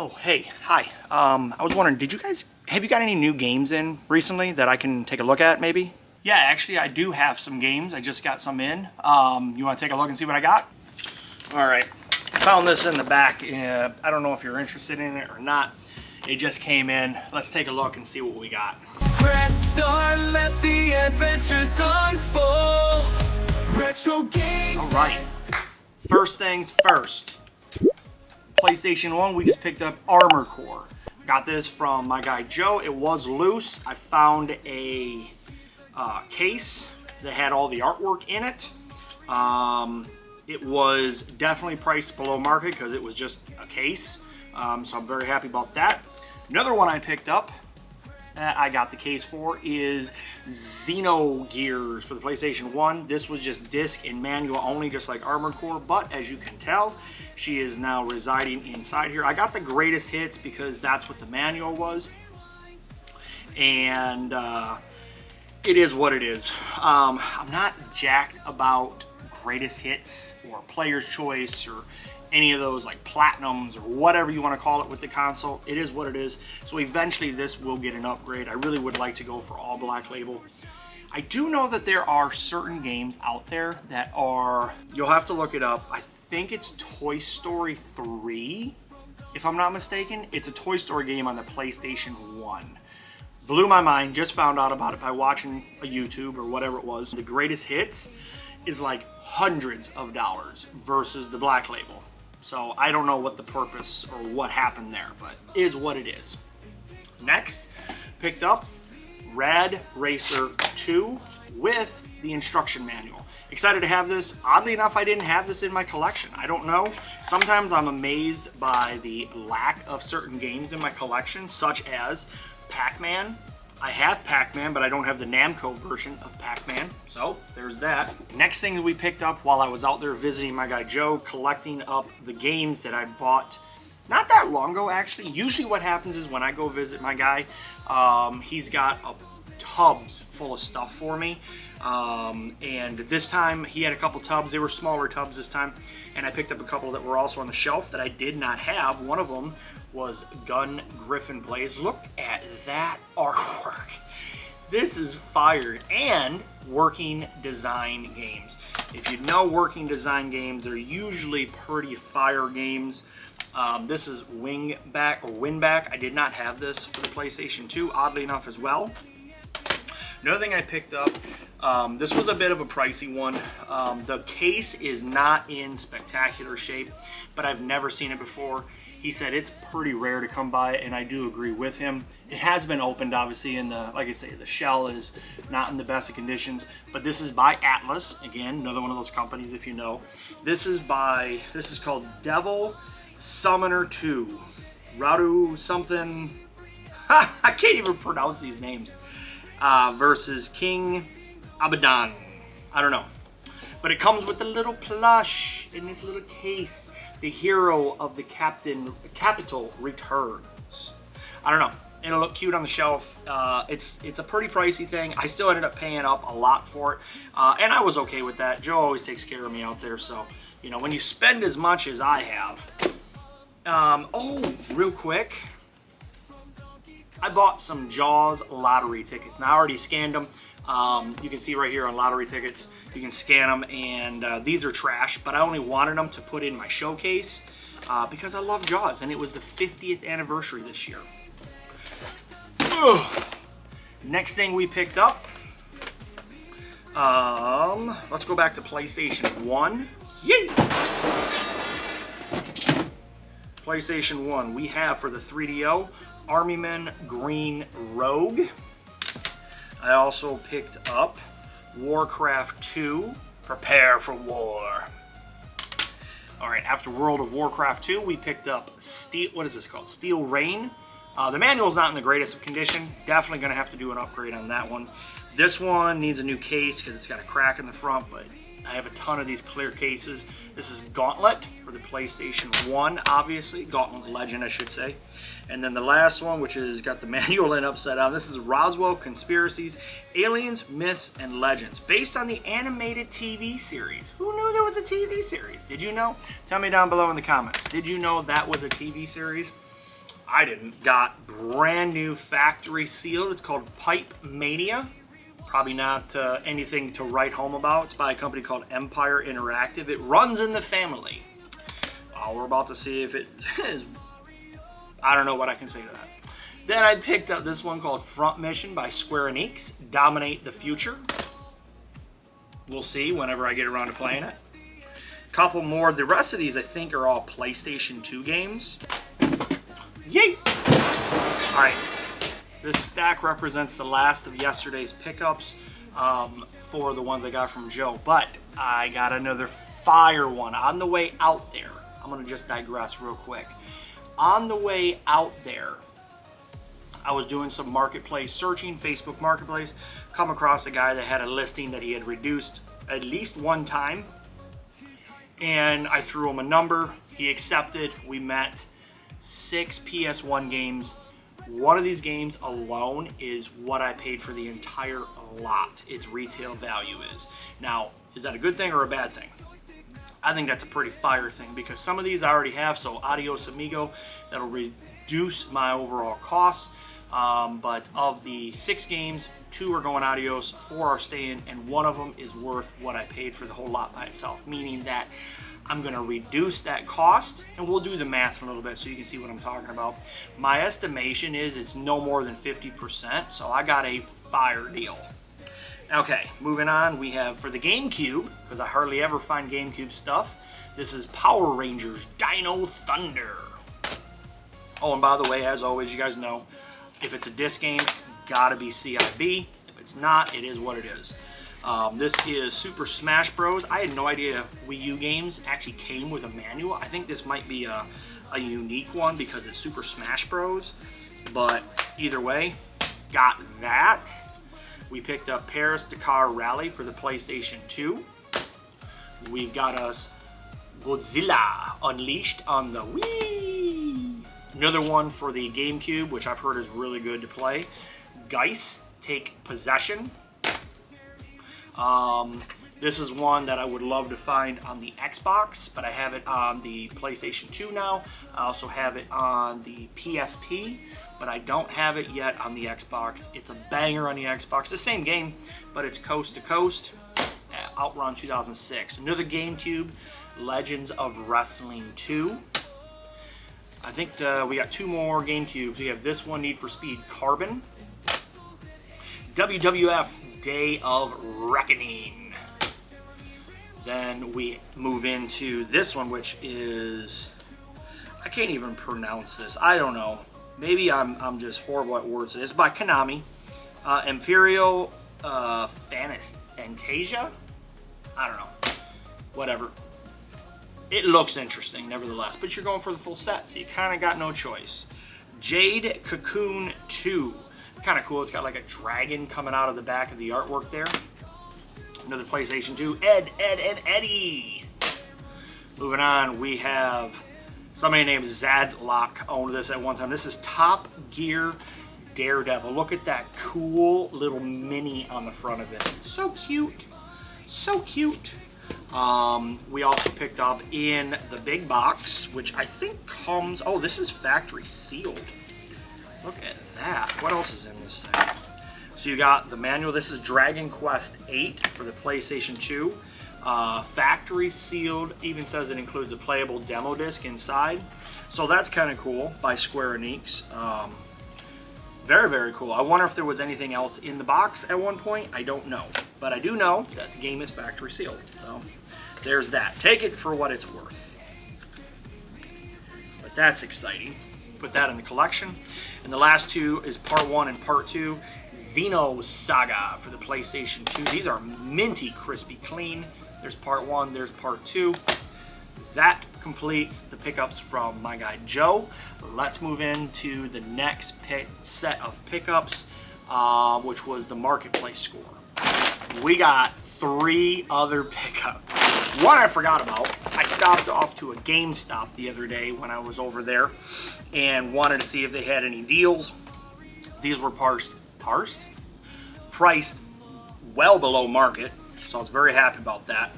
Oh, hey, hi. I was wondering, have you got any new games in recently that I can take a look at, maybe? Yeah, actually, I do have some games. I just got some in. You want to take a look and see what I got? All right. I found this in the back. I don't know if you're interested in it or not. It just came in. Let's take a look and see what we got. Press start, let the adventures unfold. Retro games. All right. First things first. PlayStation 1, we just picked up Armored Core. Got this from my guy Joe. It was loose. I found a case that had all the artwork in it. It was definitely priced below market because it was just a case. So I'm very happy about that. Another one I picked up that I got the case for is Xenogears for the PlayStation 1. This was just disc and manual only, just like Armored Core, but as you can tell, she is now residing inside here. I got the greatest hits because that's what the manual was, and it is what it is. I'm not jacked about greatest hits or player's choice or any of those like platinums or whatever you want to call it with the console. It is what it is. So eventually this will get an upgrade. I really would like to go for all Black Label. I do know that there are certain games out there that are, you'll have to look it up. I think it's Toy Story 3, if I'm not mistaken. It's a Toy Story game on the PlayStation 1. Blew my mind, just found out about it by watching a YouTube or whatever it was. The greatest hits is like hundreds of dollars versus the Black Label. So I don't know what the purpose or what happened there, but is what it is. Next, picked up Rad Racer 2 with the instruction manual. Excited to have this. Oddly enough, I didn't have this in my collection. I don't know. Sometimes I'm amazed by the lack of certain games in my collection, such as Pac-Man. I have Pac-Man, but I don't have the Namco version of Pac-Man, so there's that. Next thing that we picked up while I was out there visiting my guy Joe, collecting up the games that I bought not that long ago, actually. Usually what happens is when I go visit my guy, he's got tubs full of stuff for me. And this time he had a couple tubs. They were smaller tubs this time, and I picked up a couple that were also on the shelf that I did not have. One of them was Gun Griffin Blaze. Look at that artwork. This is fire. And working design games. If you know working design games, they're usually pretty fire games. This is Winback. I did not have this for the PlayStation 2, oddly enough as well. Another thing I picked up, this was a bit of a pricey one. The case is not in spectacular shape, but I've never seen it before. He said it's pretty rare to come by, and I do agree with him. It has been opened, obviously, and like I say, the shell is not in the best of conditions, but this is by Atlas. Again, another one of those companies, if you know. This is called Devil Summoner 2. Radu something. I can't even pronounce these names. Versus King Abaddon. I don't know. But it comes with a little plush in this little case. The hero of the Capital returns. I don't know. It'll look cute on the shelf. It's a pretty pricey thing. I still ended up paying up a lot for it. And I was okay with that. Joe always takes care of me out there. So, you know, when you spend as much as I have. Oh, real quick. I bought some Jaws lottery tickets. Now I already scanned them. You can see right here on lottery tickets, you can scan them, and these are trash, but I only wanted them to put in my showcase because I love Jaws, and it was the 50th anniversary this year. Ugh. Next thing we picked up, let's go back to PlayStation 1. Yay! PlayStation 1, we have for the 3DO, Armyman Green Rogue. I also picked up Warcraft 2, Prepare for War. Alright, after World of Warcraft 2, we picked up what is this called? Steel Rain. The manual's not in the greatest of condition. Definitely going to have to do an upgrade on that one. This one needs a new case because it's got a crack in the front, but I have a ton of these clear cases. This is Gauntlet for the PlayStation 1, obviously. Gauntlet Legend, I should say. And then the last one, which has got the manual in upside down. This is Roswell Conspiracies, Aliens, Myths, and Legends. Based on the animated TV series. Who knew there was a TV series? Did you know? Tell me down below in the comments. Did you know that was a TV series? I didn't. Got brand new factory sealed. It's called Pipe Mania. Probably not anything to write home about. It's by a company called Empire Interactive. It runs in the family. We're about to see if it is. I don't know what I can say to that. Then I picked up this one called Front Mission by Square Enix. Dominate the Future. We'll see whenever I get around to playing it. Couple more. The rest of these I think are all PlayStation 2 games. Yay! Alright. This stack represents the last of yesterday's pickups for the ones I got from Joe. But I got another fire one on the way out there. I'm going to just digress real quick. On the way out there, I was doing some marketplace searching, Facebook Marketplace, come across a guy that had a listing that he had reduced at least one time. And I threw him a number. He accepted. We met. 6 PS1 games. One of these games alone is what I paid for the entire lot. Its retail value is. Now, is that a good thing or a bad thing? I think that's a pretty fire thing because some of these I already have, so adios amigo. That'll reduce my overall costs. But of the 6 games, 2 are going adios, 4 are staying, and one of them is worth what I paid for the whole lot by itself. Meaning that I'm going to reduce that cost, and we'll do the math in a little bit so you can see what I'm talking about. My estimation is it's no more than 50%, so I got a fire deal. Okay, moving on, we have for the GameCube, because I hardly ever find GameCube stuff, this is Power Rangers Dino Thunder. Oh, and by the way, as always, you guys know, if it's a disc game, it's got to be CIB. If it's not, it is what it is. This is Super Smash Bros. I had no idea Wii U games actually came with a manual. I think this might be a unique one because it's Super Smash Bros. But either way, got that. We picked up Paris-Dakar Rally for the PlayStation 2. We've got us Godzilla Unleashed on the Wii. Another one for the GameCube, which I've heard is really good to play. Geist Take Possession. This is one that I would love to find on the Xbox, but I have it on the PlayStation 2 now. I also have it on the PSP, but I don't have it yet on the Xbox. It's a banger on the Xbox. The same game, but it's coast to coast. Outrun 2006. Another GameCube, Legends of Wrestling 2. I think we got 2 more GameCubes. We have this one, Need for Speed Carbon. WWF Day of Reckoning. Then we move into this one, which is, I can't even pronounce this. I don't know. Maybe I'm just horrible at words. It's by Konami. Imperial Fantasia? I don't know. Whatever. It looks interesting, nevertheless, but you're going for the full set, so you kind of got no choice. Jade Cocoon 2. Kind of cool. It's got like a dragon coming out of the back of the artwork there. Another PlayStation 2. Ed, and Eddie. Moving on, we have somebody named Zadlock owned this at one time. This is Top Gear Daredevil. Look at that cool little mini on the front of it. So cute. So cute. We also picked up in the big box, which I think comes... Oh, this is factory sealed. Look at that. What else is in this thing? So you got the manual. This is Dragon Quest VIII for the PlayStation 2. Factory sealed. Even says it includes a playable demo disc inside. So that's kind of cool by Square Enix. Very, very cool. I wonder if there was anything else in the box at one point. I don't know. But I do know that the game is factory sealed. So there's that. Take it for what it's worth. But that's exciting. Put that in the collection. And the last 2 is Part 1 and Part 2. Xenosaga for the PlayStation 2. These are minty, crispy, clean. There's Part 1, there's Part 2. That completes the pickups from my guy Joe. Let's move into the next set of pickups, which was the marketplace score. We got 3 other pickups. One I forgot about. I stopped off to a GameStop the other day when I was over there and wanted to see if they had any deals. These were priced well below market, so I was very happy about that.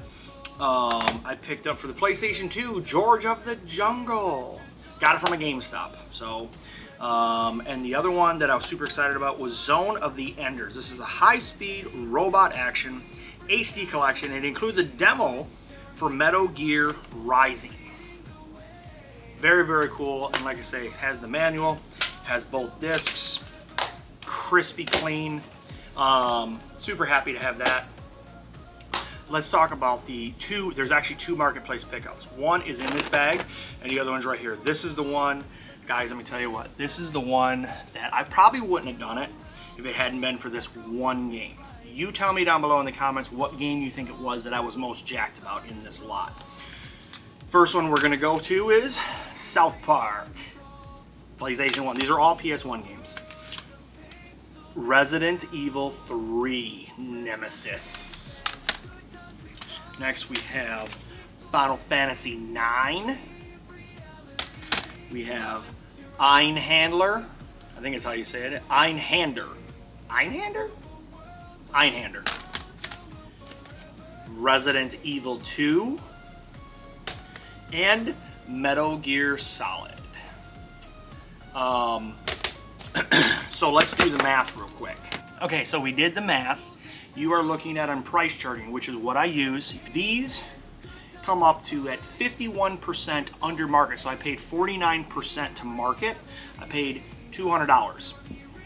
I picked up for the PlayStation 2 George of the Jungle. Got it from a GameStop. So And the other one that I was super excited about was Zone of the Enders. This is a high-speed robot action HD collection. It includes a demo for Metal Gear Rising. Very, very cool. And like I say, has the manual, has both discs, crispy clean. Super happy to have that. Let's talk about the two. There's actually two marketplace pickups. One is in this bag, and the other one's right here. This is the one, guys, let me tell you what. This is the one that I probably wouldn't have done it if it hadn't been for this one game. You tell me down below in the comments what game you think it was that I was most jacked about in this lot. First one we're going to go to is South Park. PlayStation 1. These are all PS1 games. Resident Evil 3 Nemesis. Next we have Final Fantasy 9. We have Einhander. I think it's how you say it. Einhander. Einhander? Einhander. Resident Evil 2. And Metal Gear Solid. So let's do the math real quick. Okay, so we did the math. You are looking at on price charting, which is what I use. These come up to at 51% under market. So I paid 49% to market. I paid $200.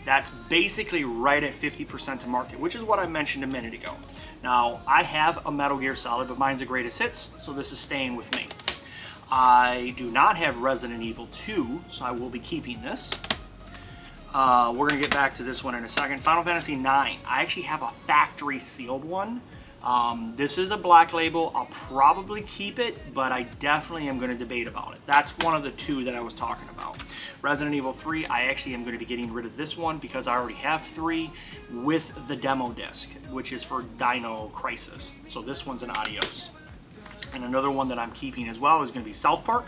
That's basically right at 50% to market, which is what I mentioned a minute ago. Now, I have a Metal Gear Solid, but mine's a greatest hits, so this is staying with me. I do not have Resident Evil 2, so I will be keeping this. We're going to get back to this one in a second. Final Fantasy 9. I actually have a factory sealed one. This is a black label. I'll probably keep it, but I definitely am going to debate about it. That's one of the two that I was talking about. Resident Evil 3, I actually am going to be getting rid of this one because I already have 3 with the demo disc, which is for Dino Crisis. So this one's an adios. And another one that I'm keeping as well is going to be South Park.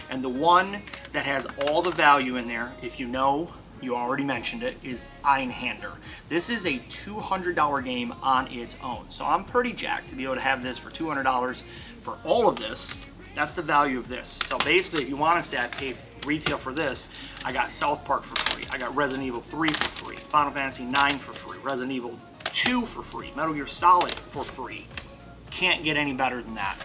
And the one that has all the value in there, if you know, you already mentioned it, is Einhander. This is a $200 game on its own. So I'm pretty jacked to be able to have this for $200 for all of this. That's the value of this. So basically, if you want to say I paid retail for this, I got South Park for free. I got Resident Evil 3 for free. Final Fantasy 9 for free. Resident Evil 2 for free. Metal Gear Solid for free. Can't get any better than that.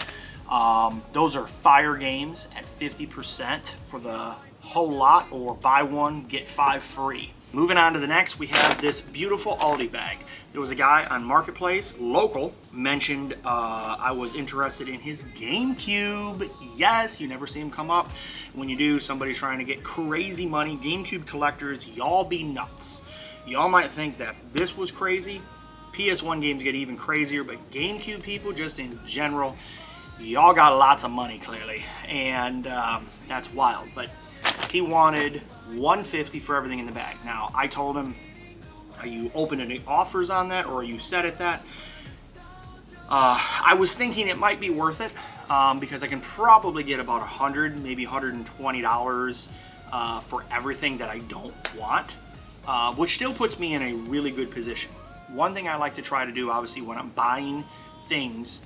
Those are fire games at 50% for the whole lot, or buy one, get 5 free. Moving on to the next, we have this beautiful Aldi bag. There was a guy on Marketplace, local, mentioned I was interested in his GameCube. Yes, you never see him come up. When you do, somebody's trying to get crazy money. GameCube collectors, y'all be nuts. Y'all might think that this was crazy. PS1 games get even crazier, but GameCube people, just in general, y'all got lots of money, clearly, and that's wild. But he wanted $150 for everything in the bag. Now, I told him, are you open to any offers on that, or are you set at that? I was thinking it might be worth it, because I can probably get about $100, maybe $120 for everything that I don't want, which still puts me in a really good position. One thing I like to try to do, obviously, when I'm buying things,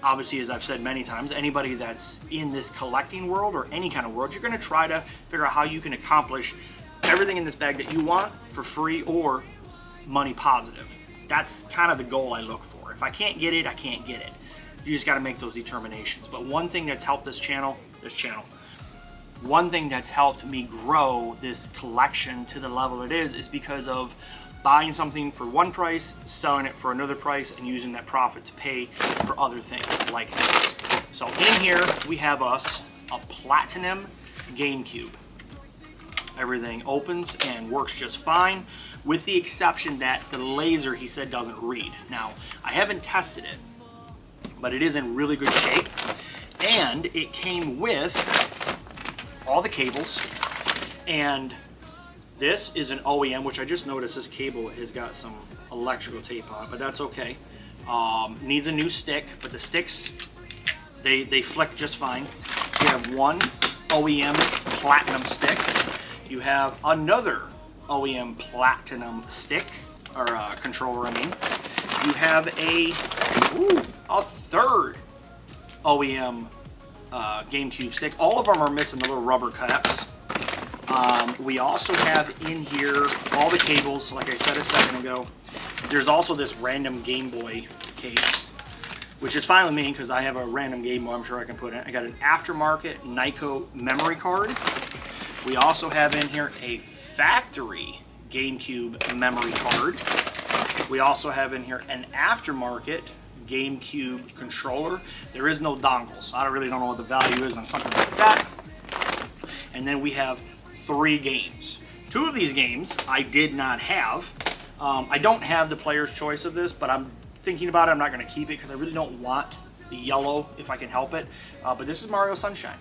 obviously, as I've said many times, anybody that's in this collecting world or any kind of world, you're going to try to figure out how you can accomplish everything in this bag that you want for free or money positive. That's kind of the goal I look for. If I can't get it, I can't get it. You just got to make those determinations. But one thing that's helped one thing that's helped me grow this collection to the level it is because of buying something for one price, selling it for another price, and using that profit to pay for other things like this. So in here, we have us a Platinum GameCube. Everything opens and works just fine, with the exception that the laser, he said, doesn't read. Now, I haven't tested it, but it is in really good shape, and it came with all the cables, and this is an OEM, which I just noticed this cable has got some electrical tape on it, but that's okay. Needs a new stick, but the sticks, they flick just fine. You have one OEM Platinum stick. You have another OEM Platinum stick, or controller, I mean. You have a third OEM GameCube stick. All of them are missing the little rubber caps. We also have in here all the cables, like I said a second ago. There's also this random Game Boy case, which is fine with me because I have a random Game Boy I'm sure I can put in. I got an aftermarket Nyko memory card. We also have in here a factory GameCube memory card. We also have in here an aftermarket GameCube controller. There is no dongle, so I really don't know what the value is on something like that. And then we have 3 games. 2 of these games I did not have. I don't have the player's choice of this, but I'm thinking about it. I'm not going to keep it because I really don't want the yellow if I can help it. But this is Mario Sunshine.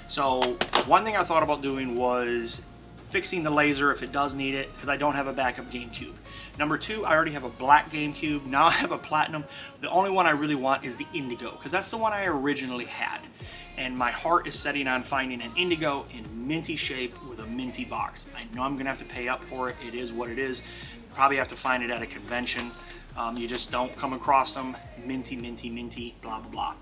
So one thing I thought about doing was fixing the laser if it does need it, because I don't have a backup GameCube. Number 2, I already have a black GameCube. Now I have a platinum. The only one I really want is the indigo, because that's the one I originally had. And my heart is setting on finding an indigo in minty shape with a minty box. I know I'm going to have to pay up for it. It is what it is. Probably have to find it at a convention. You just don't come across them. Minty, minty, minty, blah, blah, blah.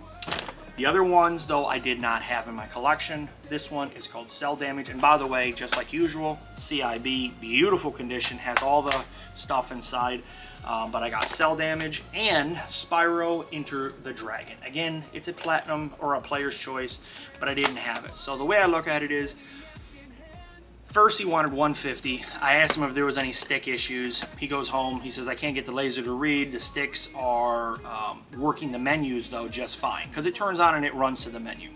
The other ones, though, I did not have in my collection. This one is called Cell Damage. And by the way, just like usual, CIB, beautiful condition, has all the stuff inside. But I got Cell Damage and Spyro Enter the Dragon. Again, it's a platinum or a player's choice, but I didn't have it. So the way I look at it is, first he wanted 150. I asked him if there was any stick issues. He goes home. He says, I can't get the laser to read. The sticks are working the menus, though, just fine. Because it turns on and it runs to the menu.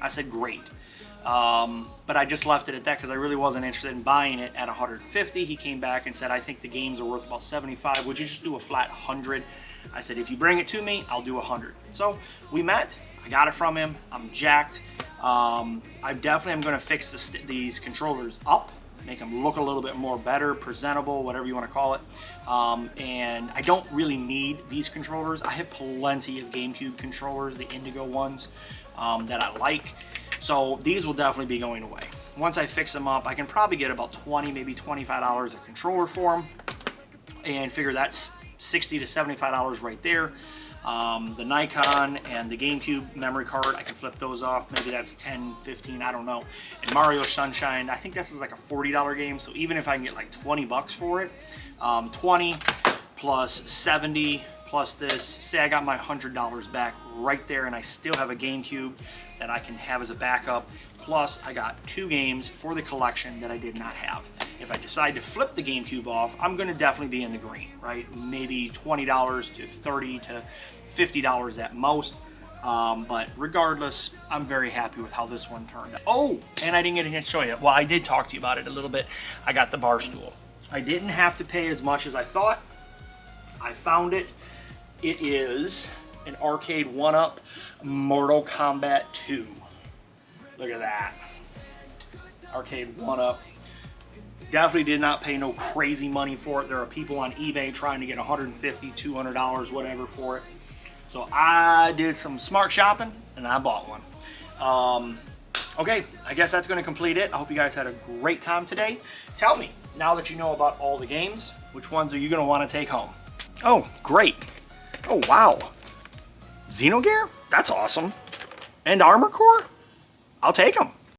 I said, great. But I just left it at that because I really wasn't interested in buying it at 150. He came back and said, I think the games are worth about 75. Would you just do a flat 100? I said, if you bring it to me, I'll do 100. So we met. I got it from him. I'm jacked. I definitely am going to fix these controllers up, make them look a little bit more better, presentable, whatever you want to call it. And I don't really need these controllers. I have plenty of GameCube controllers, the indigo ones, that I like. So these will definitely be going away. Once I fix them up, I can probably get about $20, maybe $25 a controller for them, and figure that's $60 to $75 right there. The Nikon and the GameCube memory card, I can flip those off. Maybe that's 10, 15, I don't know. And Mario Sunshine, I think this is like a $40 game. So even if I can get like 20 bucks for it, 20 plus 70 plus this, say I got my $100 back right there, and I still have a GameCube that I can have as a backup. Plus I got 2 games for the collection that I did not have. If I decide to flip the GameCube off, I'm going to definitely be in the green, right? Maybe $20 to $30 to $50 at most. But regardless, I'm very happy with how this one turned out. Oh, and I didn't get a chance to show you. Well, I did talk to you about it a little bit. I got the bar stool. I didn't have to pay as much as I thought. I found it. It is an Arcade 1-Up Mortal Kombat 2. Look at that. Arcade 1-Up. Definitely did not pay no crazy money for it. There are people on eBay trying to get $150, $200, whatever for it. So I did some smart shopping and I bought one. Okay, I guess that's going to complete it. I hope you guys had a great time today. Tell me, now that you know about all the games, which ones are you going to want to take home? Oh, great. Oh, wow. Xenogear? That's awesome. And Armor Core? I'll take them.